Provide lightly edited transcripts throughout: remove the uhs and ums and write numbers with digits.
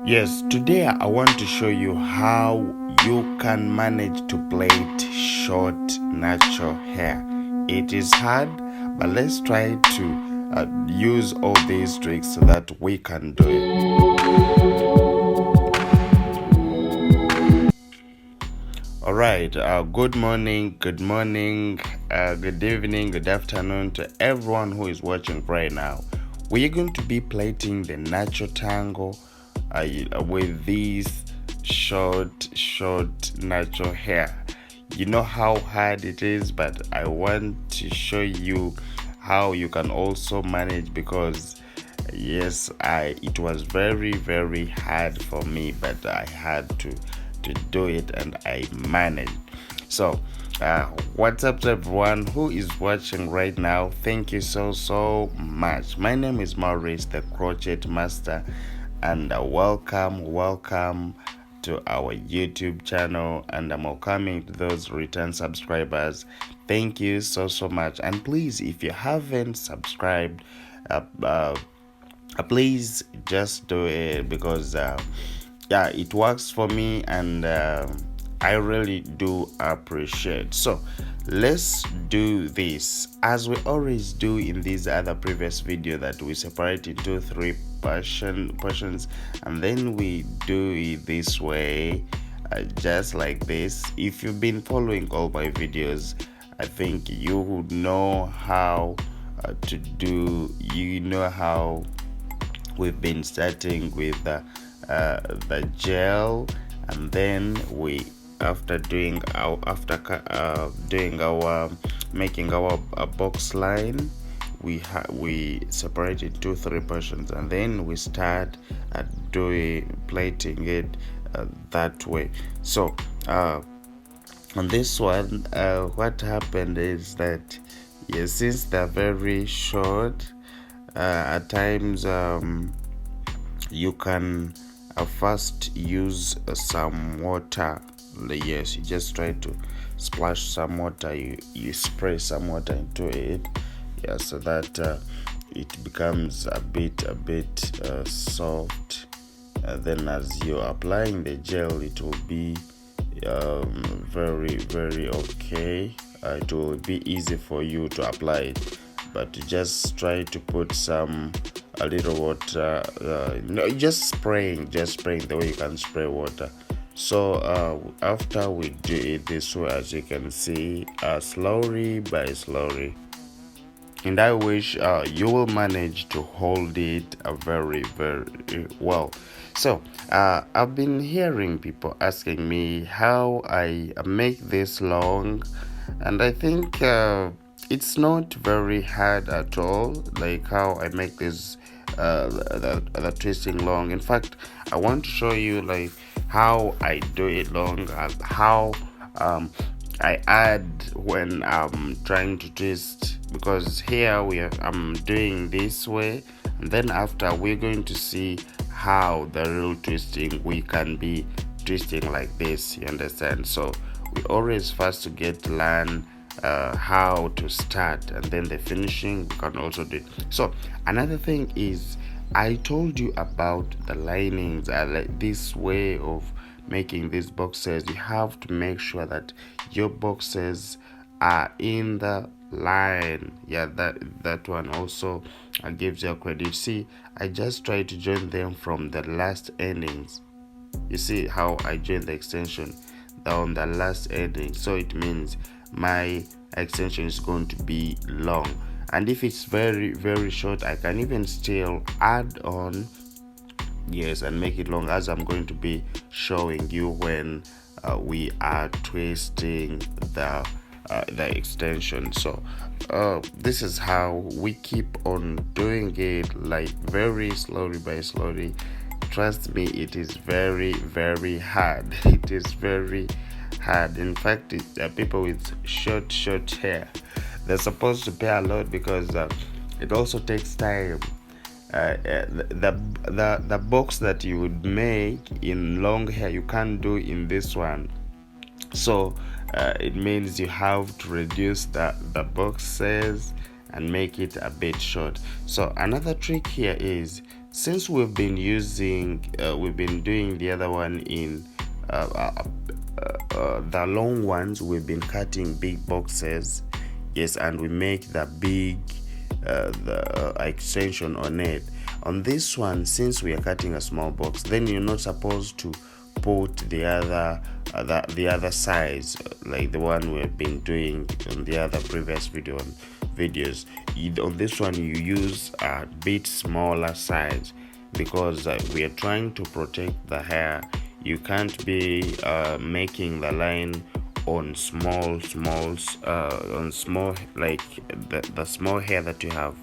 Yes, today I want to show you how you can manage to plait short natural hair. It is hard, but let's try to use all these tricks so that we can do it. Alright, good morning, good evening, good afternoon to everyone who is watching right now. We are going to be plaiting the natural tangle with these short natural hair. You know how hard it is, but I want to show you how you can also manage, because yes, it was very hard for me, but I had to do it and I managed. So what's up to everyone who is watching right now? Thank you so much. My name is Maurice, the crochet master, and welcome to our YouTube channel, and I'm welcoming to those return subscribers. Thank you so much. And please, if you haven't subscribed, please just do it, because yeah, it works for me, and I really do appreciate. So let's do this as we always do in these other previous video, that we separate into three portions, and then we do it this way, just like this. If you've been following all my videos, I think you would know how to do, how we've been starting with the gel, and then we making our box line, we separate it into three portions, and then we start plaiting it that way. So on this one, what happened is that, yes, since they're very short, at times you can first use some water. Yes, you just try to splash some water, you spray some water into it, yeah, so that it becomes a bit soft. Then as you're applying the gel, it will be very okay. It will be easy for you to apply it, but just try to put a little water, just spraying the way you can spray water. So after we do it this way, as you can see, slowly by slowly, and I wish you will manage to hold it very well. So I've been hearing people asking me how I make this long, and I think it's not very hard at all, like how I make this the twisting long. In fact, I want to show you like how I do it long, and how I add when I'm trying to twist, because here I'm doing this way, and then after we're going to see how the real twisting we can be twisting like this, you understand? So we always first learn how to start, and then the finishing we can also do it. So another thing is, I told you about the linings, like this way of making these boxes. You have to make sure that your boxes are in the line. Yeah, that one also gives you credit. See, I just try to join them from the last endings. You see how I join the extension on the last ending, so it means my extension is going to be long. And if it's very short, I can even still add on, yes, and make it long, as I'm going to be showing you when we are twisting the extension. So this is how we keep on doing it, like very slowly by slowly. Trust me, it is very hard. It is very hard. In fact, people with short hair, they're supposed to pay a lot, because it also takes time. The box that you would make in long hair, you can't do in this one. So it means you have to reduce the boxes and make it a bit short. So another trick here is since we've been doing the other one in the long ones, we've been cutting big boxes, yes, and we make the big the extension on it. On this one, since we are cutting a small box, then you're not supposed to put the other size, like the one we've been doing on the other previous videos. On this one, you use a bit smaller size, because we are trying to protect the hair. You can't be making the line on small like the small hair that you have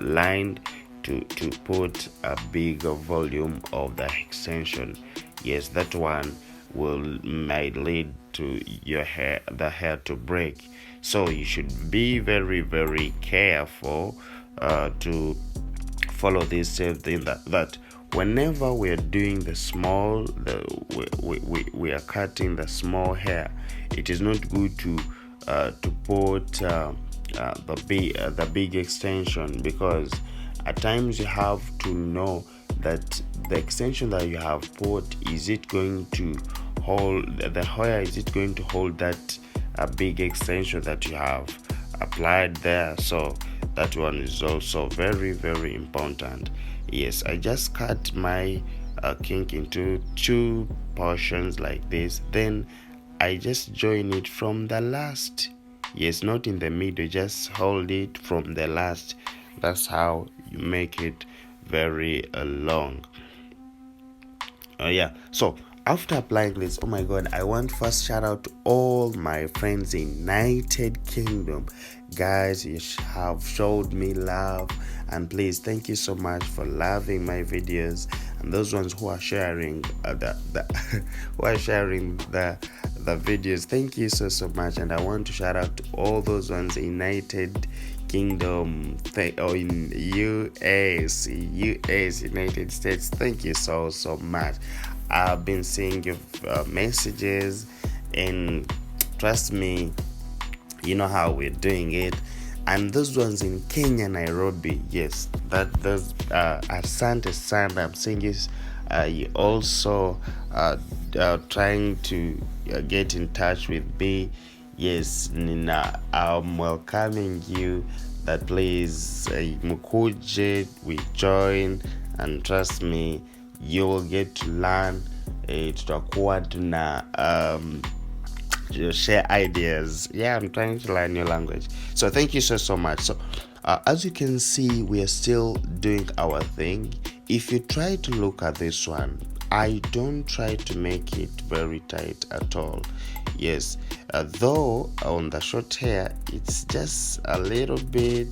lined to put a bigger volume of the extension. Yes, that one might lead to the hair to break. So you should be very, very careful to follow this same thing, that whenever we are doing the small, we are cutting the small hair, it is not good to put the big extension, because at times you have to know that the extension that you have put, is it going to hold the hair, is it going to hold that big extension that you have applied there. So that one is also very, very important. Yes, I just cut my kink into 2 portions like this, then I just join it from the last. Yes, not in the middle, just hold it from the last. That's how you make it very long. Yeah, so after applying this, oh my god, I want first shout out to all my friends in United Kingdom. Guys, you have showed me love, and please, thank you so much for loving my videos, and those ones who are sharing who are sharing the videos, thank you so much. And I want to shout out to all those ones in United Kingdom or in US, United States. Thank you so much. I've been seeing your messages, and trust me, you know how we're doing it. And those ones in Kenya, Nairobi, yes, those Asante Sana, I'm seeing you also trying to get in touch with me. Yes, Nina, I'm welcoming you. That please, mukuje, we join, and trust me, you will get to learn. Tutakuwa tuna share ideas. Yeah, I'm trying to learn your language. So thank you so much. So as you can see, we are still doing our thing. If you try to look at this one, I don't try to make it very tight at all. Yes, though on the short hair, it's just a little bit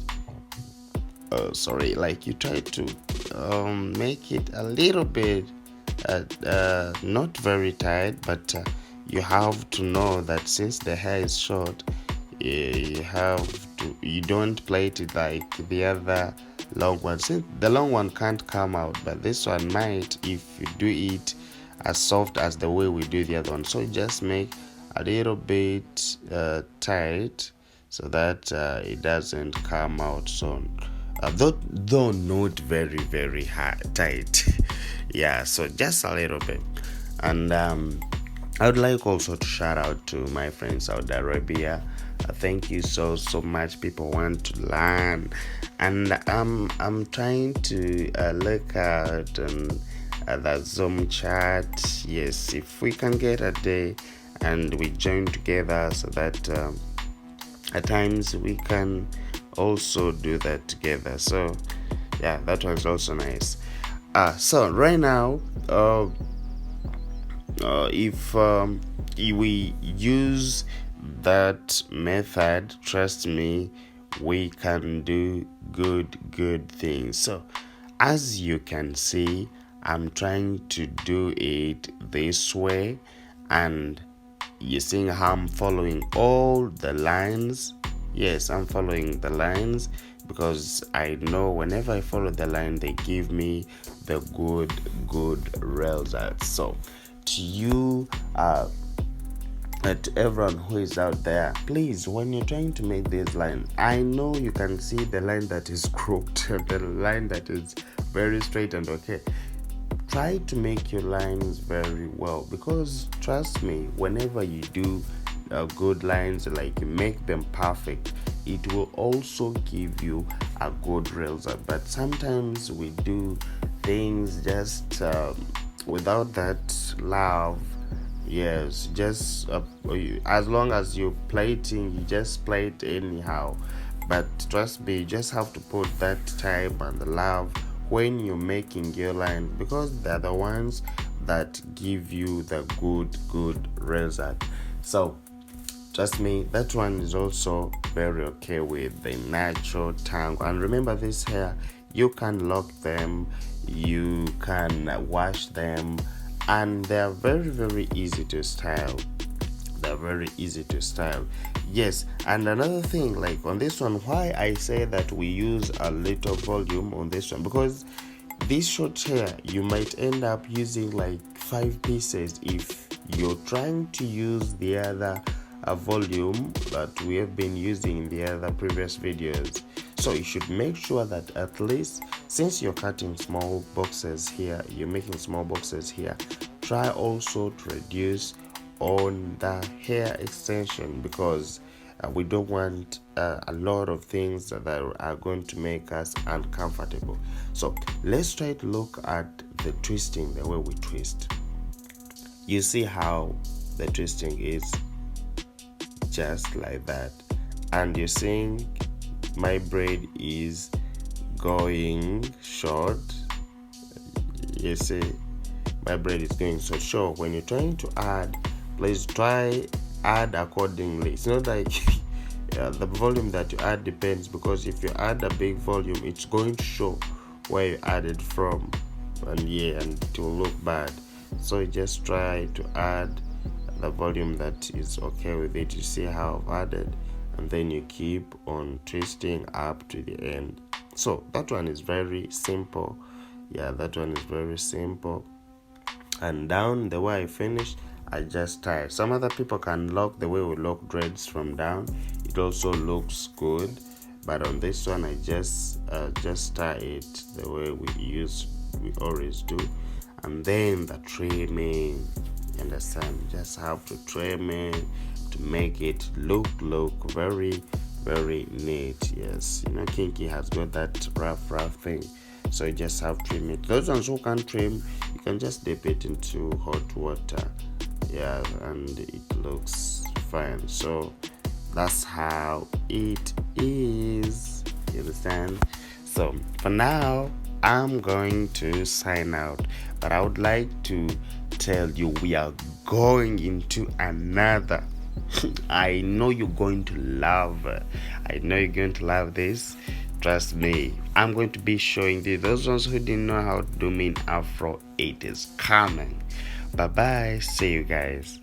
like you try to make it a little bit not very tight, but you have to know that since the hair is short, you don't plait it like the other long one. Since the long one can't come out, but this one might if you do it as soft as the way we do the other one. So just make a little bit tight so that it doesn't come out so though not very, very tight. Yeah, so just a little bit. And I would like also to shout out to my friends Saudi Arabia. Thank you so much. People want to learn, and I'm trying to look out on the Zoom chat. Yes, if we can get a day and we join together, so that at times we can also do that together. So yeah, that was also nice. So right now, if we use that method, trust me, we can do good things. So as you can see, I'm trying to do it this way, and you're seeing how I'm following all the lines. Yes, I'm following the lines because I know whenever I follow the line, they give me the good results. So to you to everyone who is out there, please, when you're trying to make this line, I know you can see the line that is crooked, the line that is very straight and okay. Try to make your lines very well, because trust me, whenever you do good lines, like you make them perfect, it will also give you a good result. But sometimes we do things just without that love. Yes, just as long as you're plating, you just plate anyhow. But trust me, you just have to put that time and the love when you're making your lines, because they're the ones that give you the good result. So trust me, that one is also very okay with the natural tangle. And remember, this hair, you can lock them, you can wash them, and they're very easy to style. They're very easy to style. Yes, and another thing, like on this one, why I say that we use a little volume on this one, because this short hair you might end up using like 5 pieces if you're trying to use the other volume that we have been using in the other previous videos. So you should make sure that at least, since you're cutting small boxes here, you're making small boxes here, try also to reduce on the hair extension, because we don't want a lot of things that are going to make us uncomfortable. So let's try to look at the twisting, the way we twist. You see how the twisting is just like that, and you're seeing my braid is going short. You see my braid is going so short. When you're trying to add, please try add accordingly. It's not like the volume that you add depends, because if you add a big volume, it's going to show where you added from, and it will look bad. So you just try to add the volume that is okay with it. You see how I've added, and then you keep on twisting up to the end. So that one is very simple. That one is very simple. And down, the way I finished, I just tie. Some other people can lock the way we lock dreads from down. It also looks good, but on this one I just tie it the way we always do. And then the trimming, you understand, you just have to trim it to make it look very neat. Yes, Kinky has got that rough thing, so you just have to trim it. Those ones who can't trim, you can just dip it into hot water, and it looks fine. So that's how it is, you understand. So for now, I'm going to sign out, but I would like to tell you we are going into another. I know you're going to love this. Trust me, I'm going to be showing you those ones who didn't know how to do me in afro. It is coming. Bye bye, see you guys.